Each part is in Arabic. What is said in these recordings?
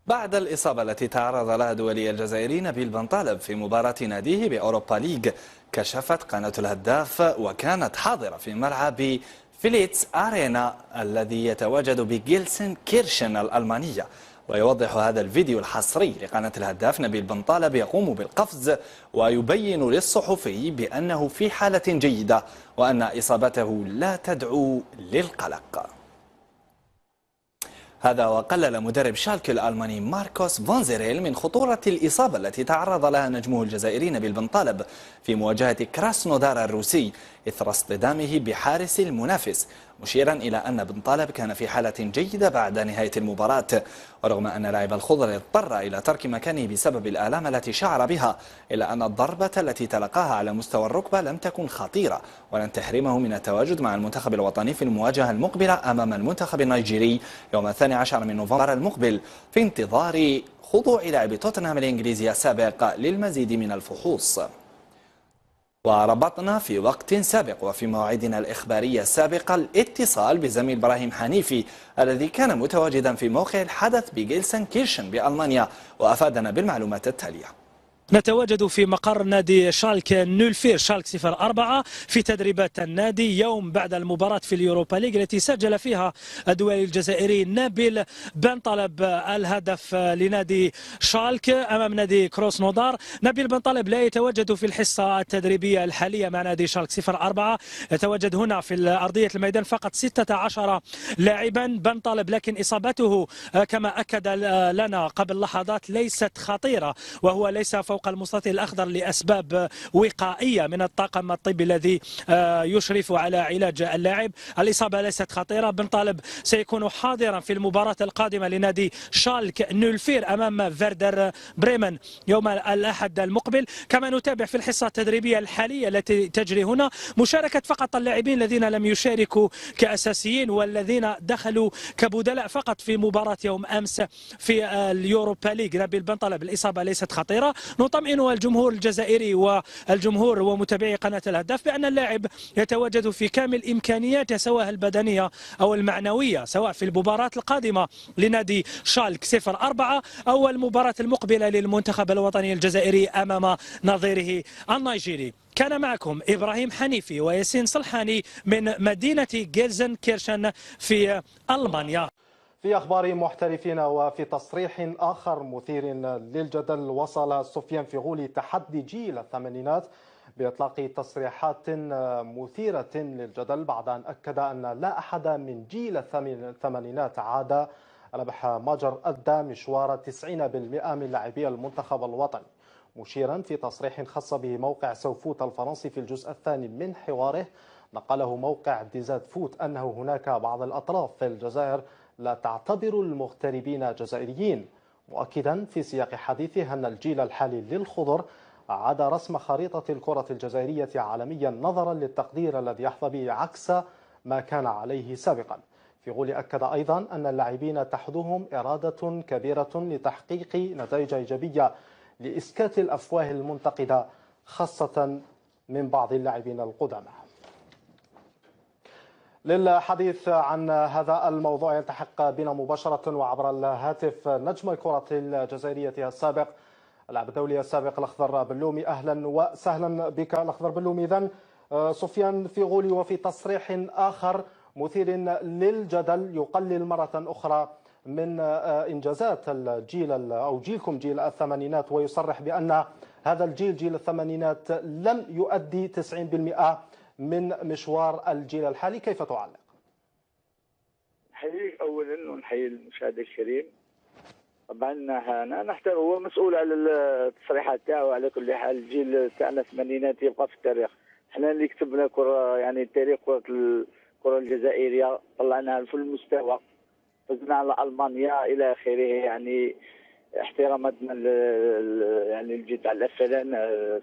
بعد الإصابة التي تعرض لها دولي الجزائري نبيل بنطالب في مباراة ناديه بأوروبا ليج، كشفت قناة الهداف وكانت حاضرة في ملعب فيليتس أرينا الذي يتواجد بجيلسن كيرشن الألمانية. ويوضح هذا الفيديو الحصري لقناة الهداف نبيل بنطالب يقوم بالقفز ويبين للصحفي بأنه في حالة جيدة وأن إصابته لا تدعو للقلق. هذا وقلل مدرب شالكي الألماني ماركوس فونزيريل من خطورة الإصابة التي تعرض لها نجمه الجزائري نبيل بنطالب في مواجهة كراسنودار الروسي إثر اصطدامه بحارس المنافس، مشيرا إلى أن بنطالب كان في حالة جيدة بعد نهاية المباراة. ورغم أن لاعب الخضر اضطر إلى ترك مكانه بسبب الآلام التي شعر بها، إلا أن الضربة التي تلقاها على مستوى الركبة لم تكن خطيرة ولن تحرمه من التواجد مع المنتخب الوطني في المواجهة المقبلة أمام المنتخب النيجيري يوم 12 من نوفمبر المقبل، في انتظار خضوع لاعب توتنهام الإنجليزي السابق للمزيد من الفحوص. وربطنا في وقت سابق وفي مواعيدنا الإخبارية السابقة الاتصال بزميل إبراهيم حنيفي الذي كان متواجدا في موقع الحدث بجيلسن كيرشن بألمانيا، وأفادنا بالمعلومات التالية. نتواجد في مقر نادي شالك 04 شالك 04 في تدريبات النادي يوم بعد المباراة في اليوروبا ليج التي سجل فيها الدولي الجزائري نبيل بنطالب الهدف لنادي شالك أمام نادي كروسنودار. نبيل بنطالب لا يتواجد في الحصة التدريبية الحالية مع نادي شالك 04، يتواجد هنا في أرضية الميدان فقط 16 لاعبا بنطالب، لكن إصابته كما أكد لنا قبل لحظات ليست خطيرة، وهو ليس فوق المستطيل الأخضر لأسباب وقائية من الطاقم الطبي الذي يشرف على علاج اللاعب. الإصابة ليست خطيرة. بنطالب سيكون حاضرا في المباراة القادمة لنادي شالك 04 أمام فيردر بريمن يوم الأحد المقبل. كما نتابع في الحصة التدريبية الحالية التي تجري هنا مشاركة فقط اللاعبين الذين لم يشاركوا كأساسيين والذين دخلوا كبدلاء فقط في مباراة يوم أمس في اليوروبا ليج. نبيل بنطالب الإصابة ليست خطيرة. نطمئن الجمهور الجزائري والجمهور ومتابعي قناة الهداف بأن اللاعب يتواجد في كامل إمكانياته سواء البدنية أو المعنوية، سواء في المباراة القادمة لنادي شالك 04 أو المباراة المقبلة للمنتخب الوطني الجزائري أمام نظيره النيجيري. كان معكم إبراهيم حنيفي وياسين صلحاني من مدينة جيلزن كيرشن في ألمانيا. في أخبار محترفين وفي تصريح آخر مثير للجدل، وصل سفيان فيغولي تحدي جيل الثمانينات بإطلاق تصريحات مثيرة للجدل بعد أن أكد أن لا أحد من جيل الثمانينات عاد. ربح ماجر أدى مشوار 90% من لاعبي المنتخب الوطني، مشيرا في تصريح خاص به موقع سوفوت الفرنسي في الجزء الثاني من حواره نقله موقع ديزاد فوت أنه هناك بعض الأطراف في الجزائر لا تعتبر المغتربين جزائريين، مؤكدا في سياق حديثه أن الجيل الحالي للخضر عاد رسم خريطة الكرة الجزائرية عالميا نظرا للتقدير الذي يحظى به عكس ما كان عليه سابقا. فيغولي أكد أيضا أن اللاعبين تحدهم إرادة كبيرة لتحقيق نتائج إيجابية لإسكات الأفواه المنتقدة خاصة من بعض اللاعبين القدامى. للحديث عن هذا الموضوع يلتحق بنا مباشرة وعبر الهاتف نجم الكرة الجزائرية السابق اللاعب الدولي السابق الأخضر بلومي. أهلا وسهلا بك الأخضر بلومي. إذن سفيان فيغولي وفي تصريح آخر مثير للجدل يقلل مرة أخرى من إنجازات الجيل أو جيلكم جيل الثمانينات، ويصرح بأن هذا الجيل جيل الثمانينات لم يؤدي 90% من مشوار الجيل الحالي. كيف تعلق؟ نحييك اولا ونحيي المشاهد الكريم. طبعا انا نحترم، هو مسؤول على التصريحات تاعو. على كل حال الجيل تاعنا الثمانينات يبقى في التاريخ. احنا اللي كتبنا كره، يعني تاريخ الكره الجزائريه، طلعناها في المستوى، فزنا على المانيا الى اخره. يعني احتراماتنا يعني الجيل تاع الافلان،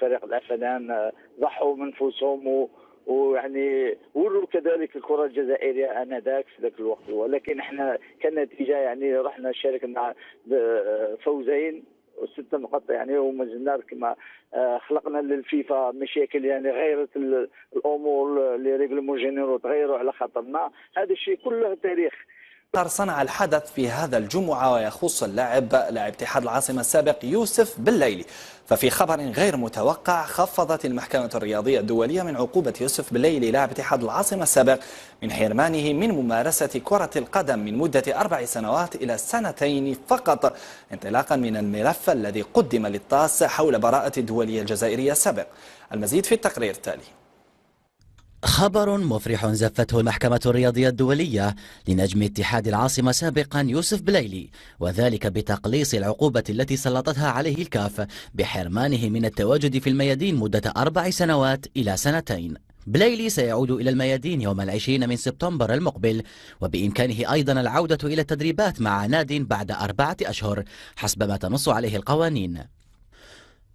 فريق الافلان ضحوا من نفوسهم ويعني وروا كذلك الكره الجزائريه انذاك في ذاك الوقت. ولكن احنا كنتيجه يعني رحنا شاركنا فوزين و6 نقاط يعني، وما زلنا كما خلقنا للفيفا مشاكل، يعني غيرت الامور، لي ريغلمون جينيرو تغيروا على خاطرنا. هذا الشيء كله تاريخ، صنع الحدث في هذا الجمعة ويخص لاعب اتحاد العاصمة السابق يوسف بالليلي. ففي خبر غير متوقع خفضت المحكمة الرياضية الدولية من عقوبة يوسف بالليلي لاعب اتحاد العاصمة السابق من حرمانه من ممارسة كرة القدم من مدة 4 سنوات إلى 2 فقط، انطلاقا من الملف الذي قدم للطاس حول براءة الدولية الجزائرية السابق. المزيد في التقرير التالي. خبر مفرح زفته المحكمة الرياضية الدولية لنجم اتحاد العاصمة سابقا يوسف بليلي، وذلك بتقليص العقوبة التي سلطتها عليه الكاف بحرمانه من التواجد في الميادين مدة 4 سنوات إلى 2. بليلي سيعود إلى الميادين يوم 20 من سبتمبر المقبل، وبإمكانه أيضا العودة إلى التدريبات مع ناد بعد 4 أشهر حسب ما تنص عليه القوانين.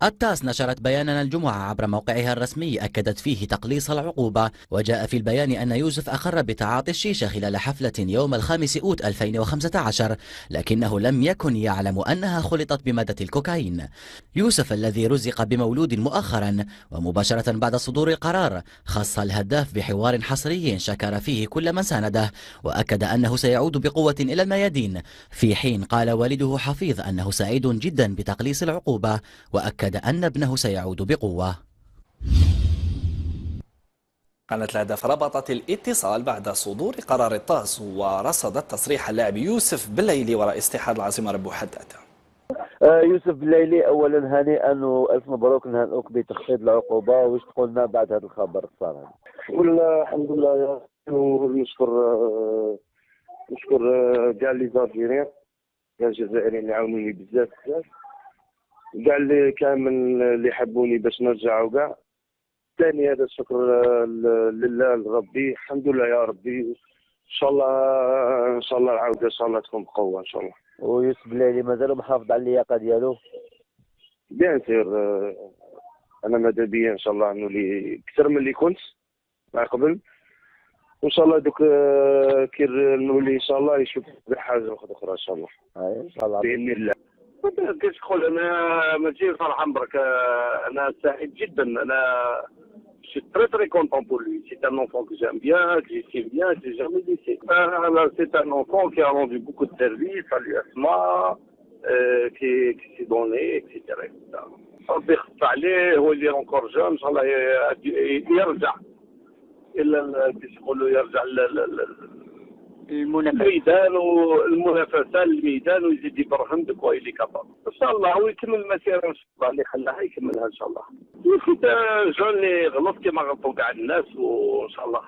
التاس نشرت بيانا الجمعة عبر موقعها الرسمي أكدت فيه تقليص العقوبة، وجاء في البيان أن يوسف أقر بتعاطي الشيشة خلال حفلة يوم 5 أوت 2015، لكنه لم يكن يعلم أنها خلطت بمادة الكوكايين. يوسف الذي رزق بمولود مؤخرا ومباشرة بعد صدور القرار خص الهداف بحوار حصري شكر فيه كل من سانده، وأكد أنه سيعود بقوة إلى الميادين، في حين قال والده حفيظ أنه سعيد جدا بتقليص العقوبة، وأكد أن ابنه سيعود بقوة. قناة الهدف ربطت الاتصال بعد صدور قرار الطاس ورصدت تصريح اللاعب يوسف بالليلي ورئيس اتحاد العاصمة ربو حداد. يوسف بالليلي، اولا هنيئا والف مبروك نهنئوك بتخفيض العقوبه. واش تقولنا بعد هذا الخبر الصار؟ نقول الحمد لله ونشكر كاع لي زالجيريان، كاع الجزائريين اللي عاونوني بزاف كاع اللي كامل اللي حبوني باش نرجع، وكاع ثاني هذا الشكر لله لربي. الحمد لله يا ربي. ان شاء الله العوده ان شاء الله تكون بقوه ان شاء الله. ويوسف بالليلي مازال محافظ على اللياقه ديالو؟ بيان سير، انا ماذا بيا ان شاء الله نولي اكثر من اللي كنت مع قبل، وان شاء الله دوك كي نولي ان شاء الله يشوف حاجه اخرى ان شاء الله. ان شاء الله باذن الله. كيفاش تقول، انا ماشي صراحه برك، انا سعيد جدا. انا je suis très content pour lui. C'est un enfant que j'aime bien, que j'estime bien, que j'ai jamais laissé. C'est un enfant qui a rendu beaucoup de services à l'USMA, qui s'est donné, etc. ربي يخف عليه، هو اللي encore jeune ان شاء الله يرجع الى كيف يقولوا يرجع الميدان والمنافسه الميدان ويزيد يبرهن بكوا اللي كبر ان شاء الله، ويكمل المسيره ان شاء الله اللي خلاها يكملها ان شاء الله. وكنت جون اللي غلط كما غلطوا كاع الناس، وان شاء الله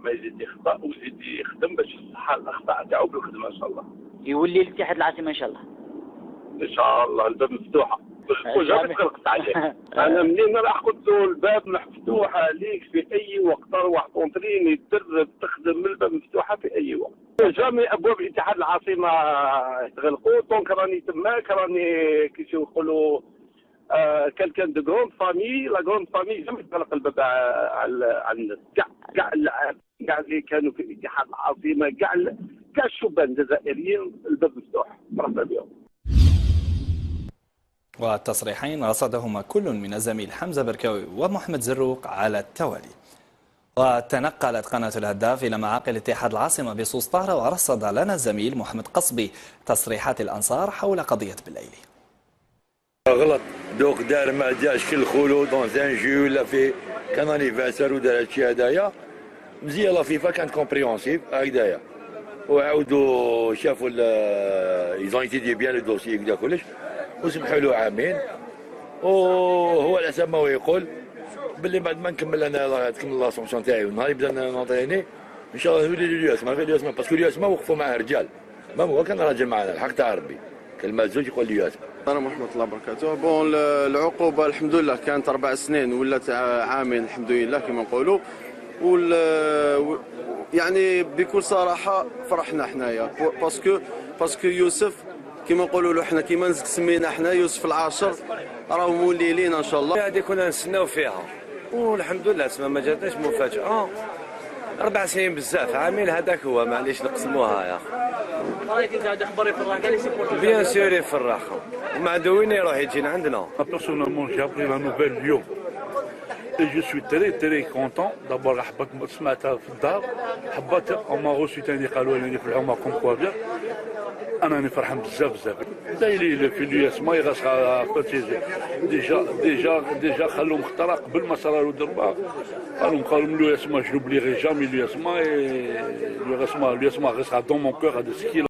ما يزيد يخطا ويزيد يخدم باش يصحح الاخطاء تاعو بالخدمه ان شاء الله. يولي الاتحاد العاصمه ان شاء الله. ان شاء الله الباب مفتوحه. وجابت خلقت عليه. انا منين راح قلت له الباب مفتوحه ليك في اي وقت، تروح تونتريني تدرب تخدم، الباب مفتوحه في اي وقت. جامي ابواب الاتحاد العاصمه تغلقوا، دونك راني تماك، راني كيف يقولوا كالكان دو غروند فامي. لا غروند فامي جامي تغلق الباب على الناس، كاع اللي كانوا في الاتحاد العاصمه، كاع الشبان الجزائريين الباب مفتوح، مرحبا بهم. والتصريحين رصدهما كل من الزميل حمزة بركاوي ومحمد زروق على التوالي. وتنقلت قناة الهداف إلى معاقل اتحاد العاصمة بسوسطارة، ورصد لنا الزميل محمد قصبي تصريحات الأنصار حول قضية بالليلي. غلط دوك دار ما جاش كل خولو دون ان جو ولا في كان انيفرسير ودار هادشي هدايا مزيان. لا فيفا كانت كومبريهونسيف هكذايا، وعاودوا شافوا ايزون ايتيدي بيان لو دوسي كدا كلش، وسمحوا له عامين. وهو على حسب ما هو يقول باللي بعد ما نكمل انا تكمل لاسونسيون تاعي ونهار يبدا نونطريني ان شاء الله نولي لليوسما. في اليوسما باسكو اليوسما وقفوا معاه رجال، ما هو كان راجل معنا الحق تاع ربي، كلمه زوج يقول اليوسما. السلام ورحمه الله وبركاته. بون العقوبه الحمد لله كانت 4 سنين ولات عامين الحمد لله كما نقولوا. يعني بكل صراحه فرحنا حنايا باسكو يوسف كما نقولوا له حنا كيما سمينا حنا يوسف العاشر راه مولي لينا ان شاء الله. هذه كنا نستناو فيها والحمد لله اسمها ما جاتناش مفاجاه. 4 سنين بزاف، عامين هذاك هو معليش نقسموها يا اخي. رايك انت هذا خبر يفرح كاع لي سيبورتور؟ بيان سور يفرحهم، وما عنده وين يروح يجينا عندنا. Personnellement, j'ai appris la nouvelle Lyon. Et je suis très content. D'abord, سمعتها في الدار حبات on m'a reçu ثاني قالوا لي في العمر كوم كوا بيان. انا راني فرحان بزاف دايلي في الياس ما يغاس ديجا خلوهم خطره قبل ما صرالو ضربه قالوا له يسمع جنوب لي جامي لي يسمع غاس دون مون كور هذا